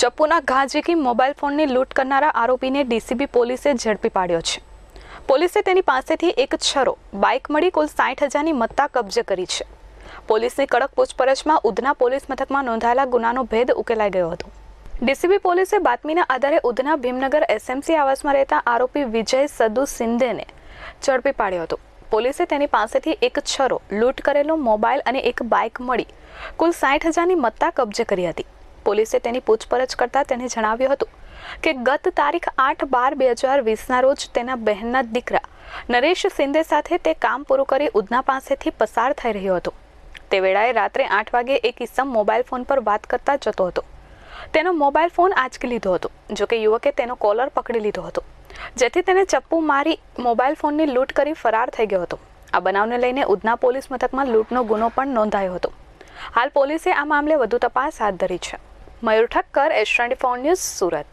ચપ્પુના ઘા ઝીકી મોબાઈલ ફોનની લૂંટ કરનારા આરોપીને ડીસીબી પોલીસે ઝડપી પાડ્યો છે। પોલીસે તેની પાસેથી એક છરો, બાઇક મળી કુલ 60,000ની મત્તા કબજે કરી છે। પોલીસની કડક પૂછપરછમાં ઉધના પોલીસ મથકમાં નોંધાયેલા ગુનાનો ભેદ ઉકેલાઈ ગયો હતો। ડીસીબી પોલીસે બાતમીના આધારે ઉધના ભીમનગર એસએમસી આવાસમાં રહેતા આરોપી વિજય સદુ સિંધેને ઝડપી પાડ્યો હતો। પોલીસે તેની પાસેથી એક છરો, લૂંટ કરેલો મોબાઈલ અને એક બાઇક મળી કુલ 60,000ની મત્તા કબજે કરી હતી। પોલીસે તેની પૂછપરછ કરતા તેને જણાવ્યું હતું કે ગત તારીખ 8/12/2020ના રોજ તેના બહેનના દીકરા નરેશ સિંધે સાથે તે કામ પૂરું કરી ઉધના પાસેથી પસાર થઈ રહ્યો હતો। તે વેળાએ રાત્રે 8 વાગે એક ઇસમ મોબાઈલ ફોન પર વાત કરતા જતો હતો। તેનો મોબાઈલ ફોન આંચકી લીધો હતો। જોકે યુવકે તેનો કોલર પકડી લીધો હતો, જેથી તેને ચપ્પુ મારી મોબાઈલ ફોનની લૂંટ કરી ફરાર થઈ ગયો હતો। આ બનાવને લઈને ઉધના પોલીસ મથકમાં લૂંટનો ગુનો પણ નોંધાયો હતો। હાલ પોલીસે આ મામલે વધુ તપાસ હાથ ધરી છે। મયુર ઠક્કર, S24 ન્યૂઝ, સુરત।